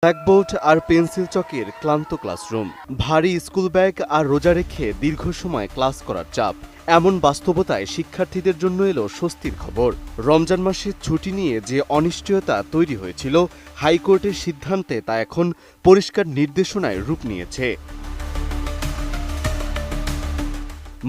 Blackboard আর pencil চকের ক্লান্ত classroom, ভারী স্কুল ব্যাগ আর রোজা রেখে দীর্ঘ সময় ক্লাস করার চাপ। এমন বাস্তবতায় শিক্ষার্থীদের জন্য এলো স্বস্তির খবর। রমজান মাসে ছুটি নিয়ে যে অনিশ্চয়তা তৈরি হয়েছিল, হাইকোর্টের সিদ্ধান্তে তা এখন পরিষ্কার নির্দেশনায় রূপ নিয়েছে।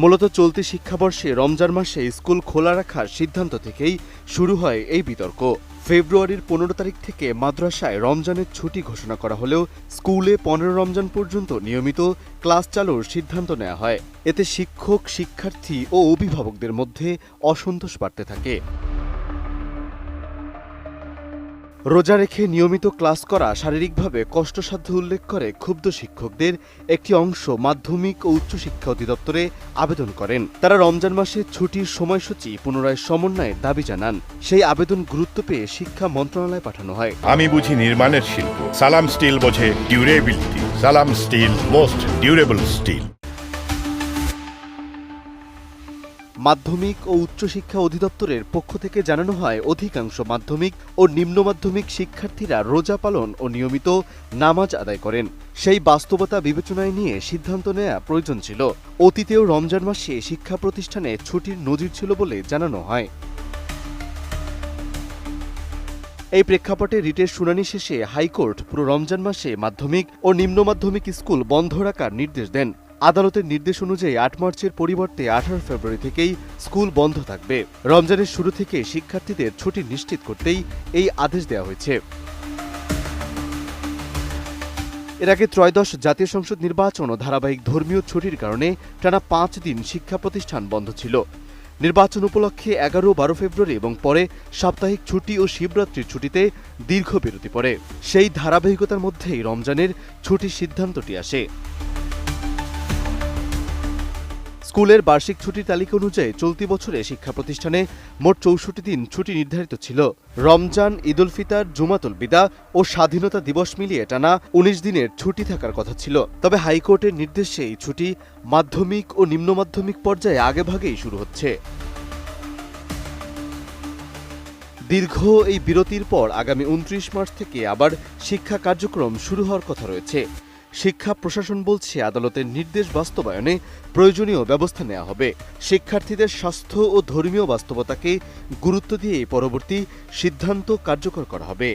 মূলত চলতি শিক্ষাবর্ষে রমজান মাসে স্কুল খোলা রাখার সিদ্ধান্ত থেকেই শুরু হয় এই বিতর্ক। ফেব্রুয়ারির 15 তারিখ থেকে মাদ্রাসায় রমজানের ছুটি ঘোষণা করা হলেও স্কুলে 15 রমজান পর্যন্ত নিয়মিত ক্লাস চালুর সিদ্ধান্ত নেওয়া হয়। এতে শিক্ষক, শিক্ষার্থী ও অভিভাবকদের মধ্যে অসন্তোষ বাড়তে থাকে। রোজা রেখে নিয়মিত ক্লাস করা শারীরিকভাবে কষ্টসাধ্য উল্লেখ করে ক্ষুব্ধ শিক্ষকদের একটি অংশ মাধ্যমিক ও উচ্চশিক্ষা অধিদপ্তরে আবেদন করেন। তারা রমজান মাসে ছুটির সময়সূচি পুনরায় সমন্বয়ের দাবি জানান। সেই আবেদন গুরুত্ব পেয়ে শিক্ষা মন্ত্রণালয়ে পাঠানো হয়। আমি বুঝি নির্মাণের শিল্প, সালাম স্টিল বোঝে ডিউরেবিলিটি। সালাম স্টিল, মোস্ট ডিউরেবল স্টিল। মাধ্যমিক ও উচ্চশিক্ষা অধিদপ্তরের পক্ষ থেকে জানানো হয়, অধিকাংশ মাধ্যমিক ও নিম্ন মাধ্যমিক শিক্ষার্থীরা রোজা পালন ও নিয়মিত নামাজ আদায় করেন। সেই বাস্তবতা বিবেচনায় নিয়ে সিদ্ধান্ত নেওয়া প্রয়োজন ছিল। অতীতেও রমজান মাসে শিক্ষা প্রতিষ্ঠানে ছুটির নজির ছিল বলে জানানো হয়। এই প্রেক্ষাপটে রিটের শুনানি শেষে হাইকোর্ট পুরো রমজান মাসে মাধ্যমিক ও নিম্ন মাধ্যমিক স্কুল বন্ধ রাখার নির্দেশ দেন। আদালতের নির্দেশ অনুযায়ী 8 মার্চের পরিবর্তে 18 ফেব্রুয়ারি থেকেই স্কুল বন্ধ থাকবে। রমজানের শুরু থেকে শিক্ষার্থীদের ছুটি নিশ্চিত করতেই এই আদেশ দেওয়া হয়েছে। এর আগে ত্রয়োদশ জাতীয় সংসদ নির্বাচন ও ধারাবাহিক ধর্মীয় ছুটির কারণে টানা 5 দিন শিক্ষা প্রতিষ্ঠান বন্ধ ছিল। নির্বাচন উপলক্ষে 11-12 ফেব্রুয়ারি এবং পরে সাপ্তাহিক ছুটি ও শিবরাত্রির ছুটিতে দীর্ঘ বিরতি পড়ে। সেই ধারাবাহিকতার মধ্যেই রমজানের ছুটির সিদ্ধান্তটি আসে। স্কুলের বার্ষিক ছুটির তালিকা অনুযায়ী চলতি বছরে শিক্ষা প্রতিষ্ঠানে মোট 64 দিন ছুটি নির্ধারিত ছিল। রমজান, ঈদ উল ফিতর, জুমাতুল বিদা ও স্বাধীনতা দিবস মিলিয়ে টানা 19 দিনের ছুটি থাকার কথা ছিল। তবে হাইকোর্টের নির্দেশে এই ছুটি মাধ্যমিক ও নিম্ন মাধ্যমিক পর্যায়ে আগেভাগেই শুরু হচ্ছে। দীর্ঘ এই বিরতির পর আগামী 29 মার্চ থেকে আবার শিক্ষা কার্যক্রম শুরু হওয়ার কথা রয়েছে। শিক্ষা প্রশাসন বলছে, আদালতের নির্দেশ বাস্তবায়নে প্রয়োজনীয় ব্যবস্থা নেওয়া হবে। শিক্ষার্থীদের স্বাস্থ্য ও ধর্মীয় বাস্তবতাকে গুরুত্ব দিয়ে পরবর্তী সিদ্ধান্ত কার্যকর করা হবে।